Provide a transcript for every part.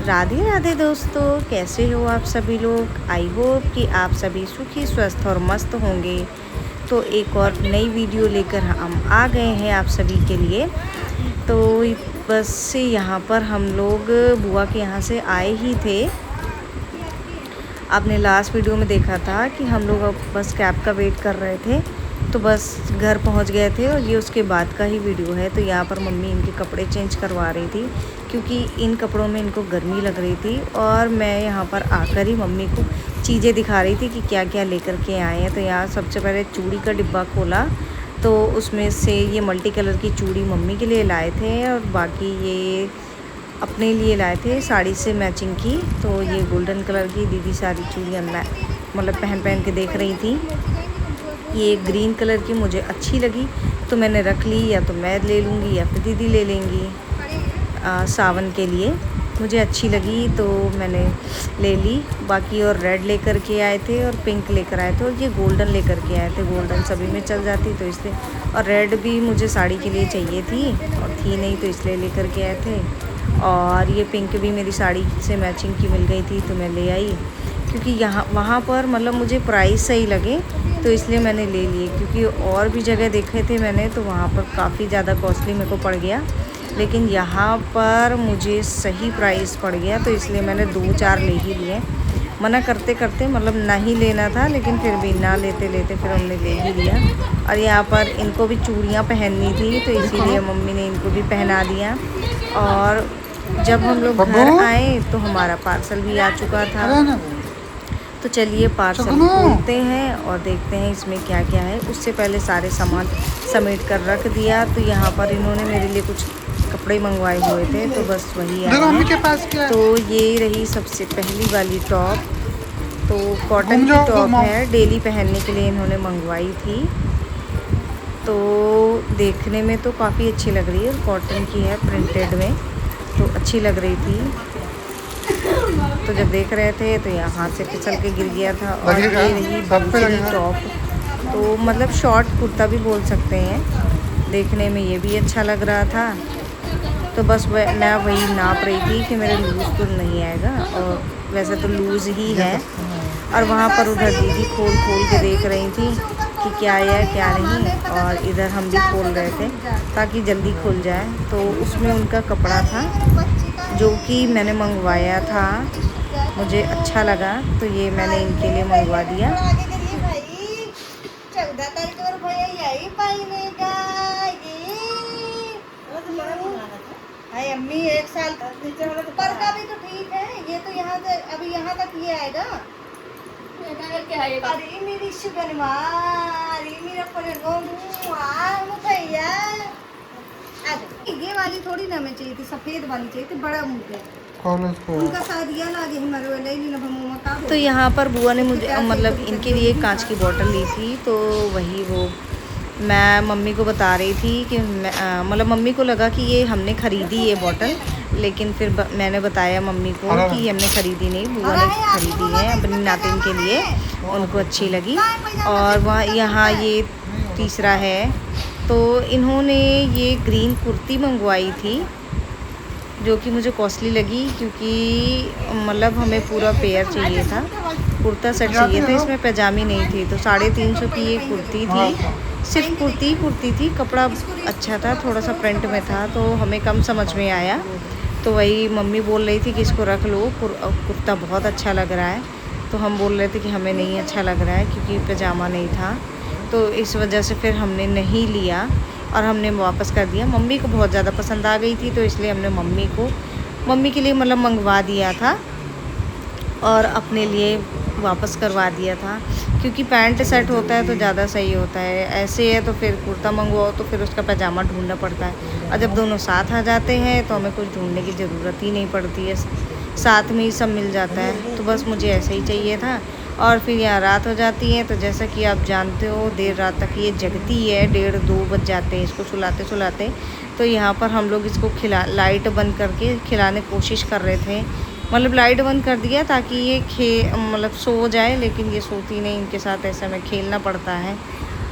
राधे राधे दोस्तों, कैसे हो आप सभी लोग। आई होप कि आप सभी सुखी स्वस्थ और मस्त होंगे। तो एक और नई वीडियो लेकर हम आ गए हैं आप सभी के लिए। तो बस से यहाँ पर हम लोग बुआ के यहाँ से आए ही थे। आपने लास्ट वीडियो में देखा था कि हम लोग अब बस कैब का वेट कर रहे थे, तो बस घर पहुंच गए थे और ये उसके बाद का ही वीडियो है। तो यहाँ पर मम्मी इनके कपड़े चेंज करवा रही थी क्योंकि इन कपड़ों में इनको गर्मी लग रही थी। और मैं यहाँ पर आकर ही मम्मी को चीज़ें दिखा रही थी कि क्या क्या लेकर के आए हैं। तो यहाँ सबसे पहले चूड़ी का डिब्बा खोला, तो उसमें से ये मल्टी कलर की चूड़ी मम्मी के लिए लाए थे और बाकी ये अपने लिए लाए थे साड़ी से मैचिंग की। तो ये गोल्डन कलर की दीदी सारी चूड़ियाँ मतलब पहन के देख रही थी। ये ग्रीन कलर की मुझे अच्छी लगी तो मैंने रख ली, या तो मैं ले लूँगी या फिर दीदी ले लेंगी। सावन के लिए मुझे अच्छी लगी तो मैंने ले ली। बाकी और रेड लेकर के आए थे और पिंक लेकर आए थे और ये गोल्डन लेकर के आए थे। गोल्डन सभी में चल जाती तो इसलिए, और रेड भी मुझे साड़ी के लिए चाहिए थी और थी नहीं तो इसलिए लेकर के आए थे। और ये पिंक भी मेरी साड़ी से मैचिंग की मिल गई थी तो मैं ले आई, क्योंकि यहाँ वहाँ पर मतलब मुझे प्राइस सही लगे तो इसलिए मैंने ले लिए। क्योंकि और भी जगह देखे थे मैंने तो वहाँ पर काफ़ी ज़्यादा कॉस्टली मेरे को पड़ गया, लेकिन यहाँ पर मुझे सही प्राइस पड़ गया तो इसलिए मैंने 2-4 ले ही लिए। मना करते करते मतलब नहीं लेना था, लेकिन फिर भी ना लेते लेते फिर हमने ले ही लिया। और यहाँ पर इनको भी चूड़ियाँ पहननी थी तो इसीलिए मम्मी ने इनको भी पहना दिया। और जब हम लोग घर आए तो हमारा पार्सल भी आ चुका था। तो चलिए पार्सल खोलते हैं और देखते हैं इसमें क्या क्या है। उससे पहले सारे सामान समेट कर रख दिया। तो यहाँ पर इन्होंने मेरे लिए कुछ कपड़े मंगवाए हुए थे तो बस वही आए। तो ये रही सबसे पहली वाली टॉप। तो कॉटन की टॉप है, डेली पहनने के लिए इन्होंने मंगवाई थी। तो देखने में तो काफ़ी अच्छी लग रही है और कॉटन की है, प्रिंटेड में, तो अच्छी लग रही थी। तो जब देख रहे थे तो यहाँ हाथ से फिसल के गिर गया था। और ये रही दूसरी टॉप, तो मतलब शॉर्ट कुर्ता भी बोल सकते हैं। देखने में ये भी अच्छा लग रहा था। तो बस मैं वही नाप रही थी कि मेरे लूज़ तो नहीं आएगा, और वैसे तो लूज़ ही है। और वहाँ पर उधर दीदी खोल के देख रही थी कि क्या है क्या नहीं, और इधर हम भी खोल रहे थे ताकि जल्दी खुल जाए। तो उसमें उनका कपड़ा था जो कि मैंने मंगवाया था, मुझे अच्छा लगा तो ये मैंने इनके लिए मंगवा दिया। अम्मी 1 साल पर का भी तो ठीक है। ये तो यहाँ से अभी यहाँ तक ये आएगा। अरे मेरी शुगर मेरा भैया, ये वाली थोड़ी ना हमें चाहिए थी, सफेद वाली चाहिए थी, बड़ा मुँह उनका सादिया लागे हमारे वाले ना। तो यहाँ पर बुआ ने मुझे मतलब इनके लिए कांच की बोतल ली थी। तो वही वो मैं मम्मी को बता रही थी कि मतलब मम्मी को लगा कि ये हमने ख़रीदी ये बोतल, लेकिन फिर मैंने बताया मम्मी को कि ये हमने ख़रीदी नहीं, बुआ ने ख़रीदी है अपनी नातिन के लिए, उनको अच्छी लगी। और वहाँ यहाँ ये तीसरा है। तो इन्होंने ये ग्रीन कुर्ती मंगवाई थी जो कि मुझे कॉस्टली लगी, क्योंकि मतलब हमें पूरा पेयर चाहिए था, कुर्ता सेट चाहिए था, इसमें पैजामी नहीं थी। तो 350 की ये कुर्ती थी, सिर्फ कुर्ती थी। कपड़ा अच्छा था, थोड़ा सा प्रिंट में था तो हमें कम समझ में आया। तो वही मम्मी बोल रही थी कि इसको रख लो, कुर्ता बहुत अच्छा लग रहा है। तो हम बोल रहे थे कि हमें नहीं अच्छा लग रहा है क्योंकि पैजामा नहीं था, तो इस वजह से फिर हमने नहीं लिया और हमने वापस कर दिया। मम्मी को बहुत ज़्यादा पसंद आ गई थी तो इसलिए हमने मम्मी के लिए मतलब मंगवा दिया था और अपने लिए वापस करवा दिया था। क्योंकि पैंट सेट होता है तो ज़्यादा सही होता है, ऐसे है तो फिर कुर्ता मंगवाओ तो फिर उसका पैजामा ढूंढना पड़ता है। और जब दोनों साथ आ जाते हैं तो हमें कुछ ढूंढने की ज़रूरत ही नहीं पड़ती है, साथ में ही सब मिल जाता है। तो बस मुझे ऐसे ही चाहिए था। और फिर यहाँ रात हो जाती है तो जैसा कि आप जानते हो देर रात तक ये जगती है, 1:30-2 बज जाते हैं इसको सुलाते। तो यहाँ पर हम लोग इसको लाइट बंद करके खिलाने की कोशिश कर रहे थे। मतलब लाइट बंद कर दिया ताकि ये मतलब सो जाए, लेकिन ये सोती नहीं, इनके साथ ऐसे हमें खेलना पड़ता है।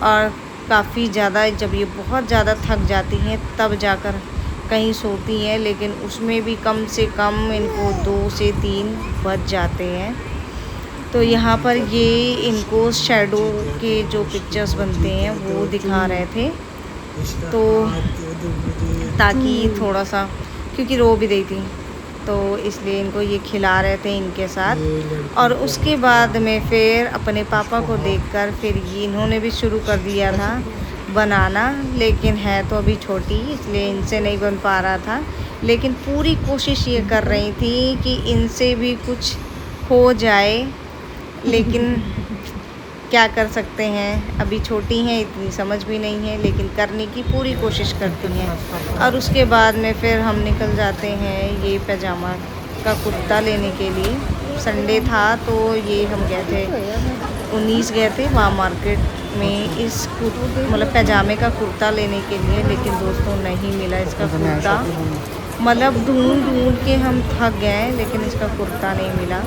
और काफ़ी ज़्यादा जब ये बहुत ज़्यादा थक जाती हैं तब जाकर कहीं सोती हैं, लेकिन उसमें भी कम से कम इनको 2 से 3 बज जाते हैं। तो यहाँ पर ये इनको शैडो के जो पिक्चर्स बनते हैं वो दिखा रहे थे, तो ताकि थोड़ा सा, क्योंकि रो भी रही थी तो इसलिए इनको ये खिला रहे थे इनके साथ। और उसके बाद में फिर अपने पापा को देखकर फिर ये इन्होंने भी शुरू कर दिया था बनाना, लेकिन है तो अभी छोटी इसलिए इनसे नहीं बन पा रहा था, लेकिन पूरी कोशिश ये कर रही थी कि इनसे भी कुछ हो जाए, लेकिन क्या कर सकते हैं, अभी छोटी हैं, इतनी समझ भी नहीं है, लेकिन करने की पूरी कोशिश करती हैं। और उसके बाद में फिर हम निकल जाते हैं ये पैजामा का कुर्ता लेने के लिए। संडे था तो ये हम गए थे 19 गए थे वहाँ मार्केट में इस मतलब पैजामे का कुर्ता लेने के लिए, लेकिन दोस्तों नहीं मिला इसका कुर्ता। मतलब ढूंढ के हम थक गए, लेकिन इसका कुर्ता नहीं मिला।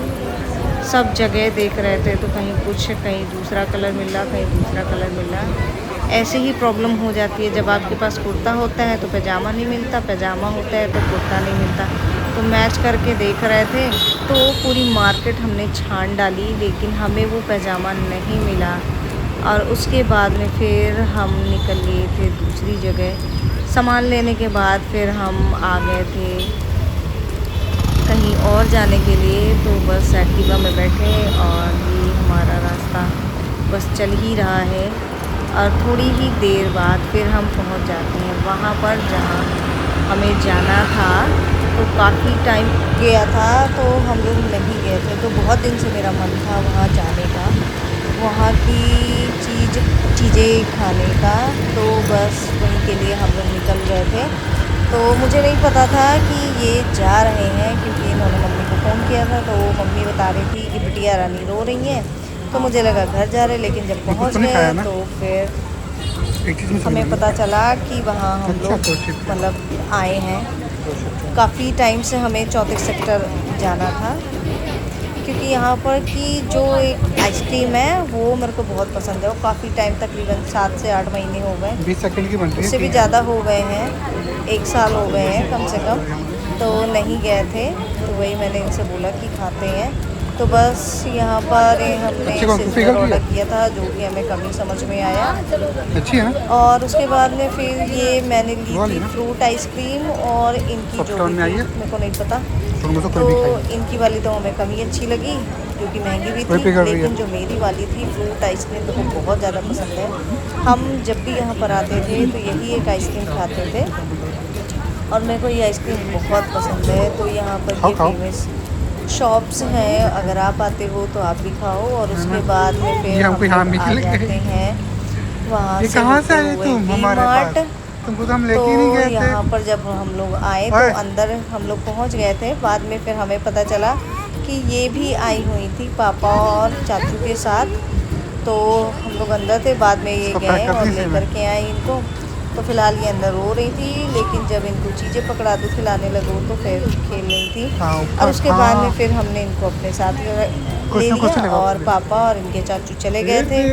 सब जगह देख रहे थे तो कहीं कुछ, कहीं दूसरा कलर मिल रहा, कहीं दूसरा कलर मिल रहा। ऐसे ही प्रॉब्लम हो जाती है, जब आपके पास कुर्ता होता है तो पैजामा नहीं मिलता, पैजामा होता है तो कुर्ता नहीं मिलता। तो मैच करके देख रहे थे तो पूरी मार्केट हमने छान डाली, लेकिन हमें वो पैजामा नहीं मिला। और उसके बाद में फिर हम निकल गए थे दूसरी जगह। सामान लेने के बाद फिर हम आ गए थे कहीं और जाने के लिए, तो बस एक्टिवा में बैठे और ये हमारा रास्ता बस चल ही रहा है। और थोड़ी ही देर बाद फिर हम पहुंच जाते हैं वहाँ पर जहाँ हमें जाना था। तो काफ़ी टाइम गया था तो हम लोग नहीं गए थे, तो बहुत दिन से मेरा मन था वहाँ जाने का, वहाँ की चीज़ें खाने का। तो बस वहीं के लिए हम लोग निकल गए थे। तो मुझे नहीं पता था कि ये जा रहे हैं, क्योंकि इन्होंने मम्मी को फ़ोन किया था तो मम्मी बता रही थी कि बिटिया रानी रो रही हैं, तो मुझे लगा घर जा रहे। लेकिन जब पहुंच गए तो फिर हमें पता चला कि वहाँ हम लोग मतलब आए हैं। काफ़ी टाइम से हमें 34 सेक्टर जाना था, क्योंकि यहाँ पर की जो एक आइसक्रीम है वो मेरे को बहुत पसंद है। वो काफ़ी टाइम, तकरीबन 7 से 8 महीने हो गए, 20 सेकंड की बन रही है, उससे भी ज़्यादा हो गए हैं, 1 साल हो गए हैं कम से कम, तो नहीं गए थे। तो वही मैंने इनसे बोला कि खाते हैं। तो बस यहाँ पर हमने सिल्वर ऑर्डर किया था, जो कि हमें कमी समझ में आया। अच्छी है ना? और उसके बाद में फिर ये मैंने ली थी फ्रूट आइसक्रीम, और इनकी जो मेरे को नहीं पता, तो इनकी वाली तो हमें कमी अच्छी लगी, जो कि महंगी भी थी। लेकिन जो मेरी वाली थी फ्रूट आइसक्रीम तो वो बहुत ज़्यादा पसंद है। हम जब भी यहाँ पर आते थे तो यही एक आइसक्रीम खाते थे, और मेरे को ये आइसक्रीम बहुत पसंद है। तो यहाँ पर ये फेमस शॉप्स हैं, अगर आप आते हो तो आप भी खाओ। और उसके बाद में फिर हम आ जाते हैं वहाँ से मार्ट। तुमको तो हम लेके नहीं गए थे। यहाँ पर जब हम लोग आए तो अंदर हम लोग पहुँच गए थे। बाद में फिर हमें पता चला कि ये भी आई हुई थी पापा और चाचू के साथ, तो हम लोग अंदर थे। बाद में ये गए और लेकर के आए इनको। तो फ़िलहाल ये अंदर रो रही थी, लेकिन जब इनको चीज़ें पकड़ा दो खिलाने लगो तो फिर खेल रही थी। और उसके बाद में फिर हमने इनको अपने साथ ले लिया, और पापा और इनके चाचू चले गए थे।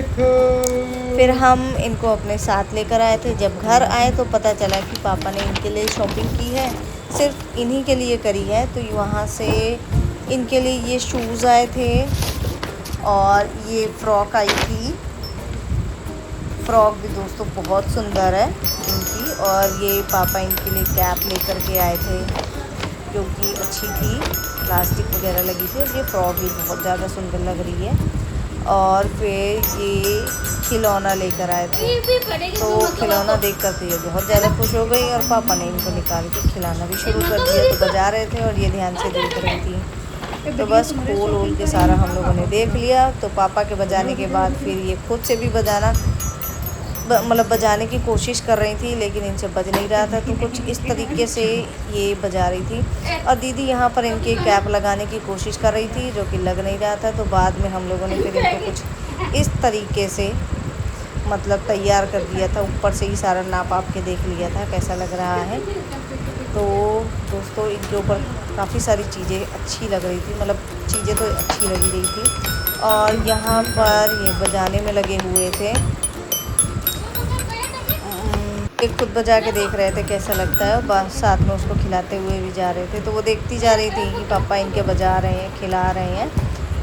फिर हम इनको अपने साथ लेकर आए थे। जब घर आए तो पता चला कि पापा ने इनके लिए शॉपिंग की है, सिर्फ इन्हीं के लिए करी है। तो वहाँ से इनके लिए ये शूज़ आए थे, और ये फ़्रॉक आई थी। फ़्रॉक भी दोस्तों बहुत सुंदर है इनकी। और ये पापा इनके लिए कैप लेकर के आए थे, जो कि अच्छी थी, प्लास्टिक वगैरह लगी थी। और ये फ़्रॉक भी बहुत ज़्यादा सुंदर लग रही है। और फिर ये खिलौना लेकर आए थे, तो खिलौना देख कर तो ये बहुत ज़्यादा खुश हो गई, और पापा ने इनको निकाल के खिलाना भी शुरू कर दिया। तो बजा रहे थे और ये ध्यान से देख रही थी। तो बस खोल के सारा हम लोगों ने देख लिया। तो पापा के बजाने के बाद फिर ये खुद से भी बजाना मतलब बजाने की कोशिश कर रही थी, लेकिन इनसे बज नहीं रहा था। तो कुछ इस तरीके से ये बजा रही थी। और दीदी यहाँ पर इनके कैप लगाने की कोशिश कर रही थी, जो कि लग नहीं रहा था। तो बाद में हम लोगों ने फिर इनको कुछ इस तरीके से मतलब तैयार कर दिया था। ऊपर से ही सारा नाप आप के देख लिया था कैसा लग रहा है। तो दोस्तों इनके ऊपर काफ़ी सारी चीज़ें अच्छी लग रही थी, मतलब चीज़ें तो अच्छी लगी रही थी। और यहाँ पर ये बजाने में लगे हुए थे। ये खुद बजा के देख रहे थे कैसा लगता है, बस साथ में उसको खिलाते हुए भी जा रहे थे। तो वो देखती जा रही थी कि पापा इनके बजा रहे हैं, खिला रहे हैं,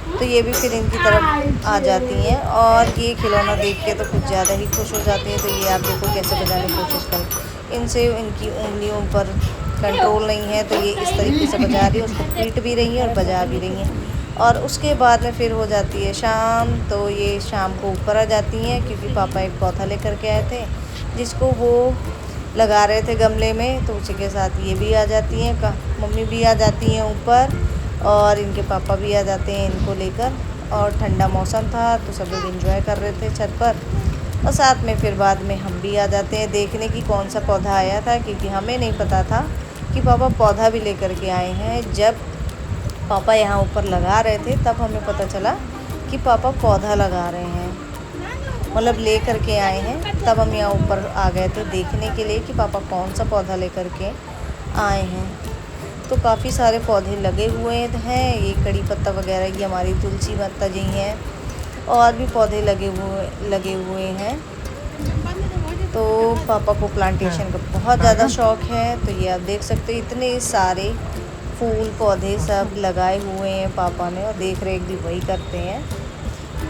तो ये भी फिर इनकी तरफ आ जाती हैं और ये खिलौना देख के तो कुछ ज़्यादा ही खुश हो जाती हैं। तो ये आप देखो कैसे बजाने की कोशिश करें, इनसे इनकी उंगलियों पर कंट्रोल नहीं है, तो ये इस तरीके से बजा रही है, उसको पीट भी रही है और बजा भी रही हैं। और उसके बाद में फिर हो जाती है शाम, तो ये शाम को ऊपर आ जाती हैं क्योंकि पापा एक पौधा लेकर के आए थे जिसको वो लगा रहे थे गमले में, तो उसी के साथ ये भी आ जाती हैं, मम्मी भी आ जाती हैं ऊपर और इनके पापा भी आ जाते हैं इनको लेकर। और ठंडा मौसम था तो सब लोग एंजॉय कर रहे थे छत पर, और साथ में फिर बाद में हम भी आ जाते हैं देखने की कौन सा पौधा आया था, क्योंकि हमें नहीं पता था कि पापा पौधा भी लेकर के आए हैं। जब पापा यहाँ ऊपर लगा रहे थे तब हमें पता चला कि पापा पौधा लगा रहे हैं, मतलब ले करके आए हैं। तब हम यहाँ ऊपर आ गए थे देखने के लिए कि पापा कौन सा पौधा लेकर के आए हैं। तो काफ़ी सारे पौधे लगे हुए हैं, ये कड़ी पत्ता वगैरह, ये हमारी तुलसी माता जी हैं, और भी पौधे लगे हुए हैं। तो पापा को प्लांटेशन का बहुत ज़्यादा शौक़ है। तो ये आप देख सकते हो इतने सारे फूल पौधे सब लगाए हुए हैं पापा ने, और देख रेख भी वही करते हैं।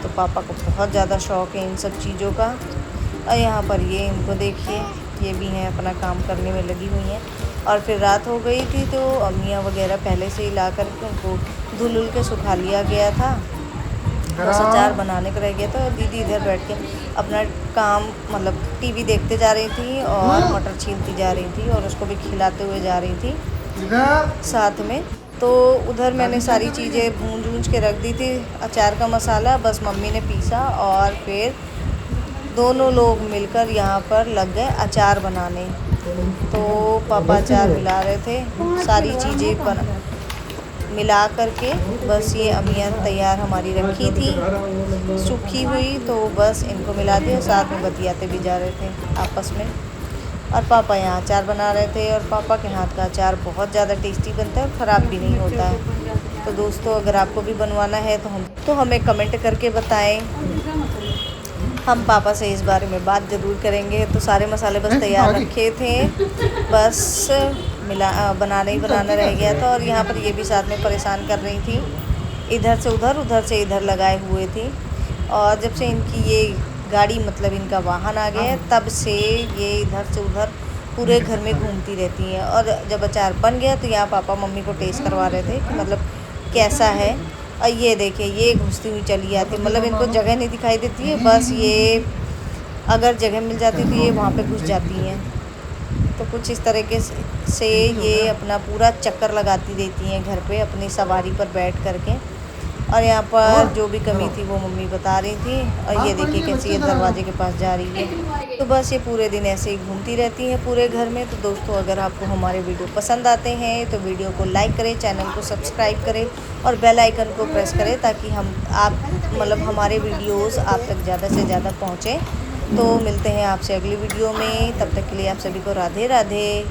तो पापा को बहुत ज़्यादा शौक़ है इन सब चीज़ों का। और यहाँ पर ये इनको देखिए, ये भी हैं अपना काम करने में लगी हुई हैं। और फिर रात हो गई थी तो अम्मियाँ वगैरह पहले से ही ला कर के उनको धुल के सुखा लिया गया था, बस अचार बनाने का रह गया था। और दीदी इधर बैठ के अपना काम मतलब टीवी देखते जा रही थी और मटर छीलती जा रही थी और उसको भी खिलाते हुए जा रही थी साथ में। तो उधर मैंने सारी चीज़ें भूंज के रख दी थी, अचार का मसाला बस मम्मी ने पीसा और फिर दोनों लोग मिलकर यहाँ पर लग गए अचार बनाने। तो पापा अचार मिला रहे थे, सारी चीज़ें मिला करके बस ये अम्मियाँ तैयार हमारी रखी थी सूखी हुई, तो बस इनको मिला दिया, साथ में बतियाते भी जा रहे थे आपस में। और पापा यहाँ अचार बना रहे थे, और पापा के हाथ का अचार बहुत ज़्यादा टेस्टी बनता है और ख़राब भी नहीं होता है। तो दोस्तों अगर आपको भी बनवाना है तो हमें कमेंट करके बताएं, हम पापा से इस बारे में बात ज़रूर करेंगे। तो सारे मसाले बस तैयार रखे थे, बस बनाना ही बनाना रह गया था। और यहाँ पर ये भी साथ में परेशान कर रही थी, इधर से उधर से इधर लगाए हुए थी। और जब से इनकी ये गाड़ी मतलब इनका वाहन आ गया है तब से ये इधर से उधर पूरे घर में घूमती रहती हैं। और जब अचार बन गया तो यहाँ पापा मम्मी को टेस्ट करवा रहे थे कि मतलब कैसा है। और ये देखिए ये घुसती हुई चली जाती, मतलब इनको जगह नहीं दिखाई देती है, बस ये अगर जगह मिल जाती तो ये वहाँ पे घुस जाती हैं। तो कुछ इस तरीके से ये अपना पूरा चक्कर लगाती रहती हैं घर पे अपनी सवारी पर बैठ करके। और यहाँ पर जो भी कमी थी वो मम्मी बता रही थी। और ये देखिए कैसे ये दरवाजे के पास जा रही है। तो बस ये पूरे दिन ऐसे ही घूमती रहती हैं पूरे घर में। तो दोस्तों अगर आपको हमारे वीडियो पसंद आते हैं तो वीडियो को लाइक करें, चैनल को सब्सक्राइब करें और बेल आइकन को प्रेस करें ताकि हमारे वीडियोस आप तक ज़्यादा से ज़्यादा पहुँचें। तो मिलते हैं आपसे अगली वीडियो में, तब तक के लिए आप सभी को राधे राधे।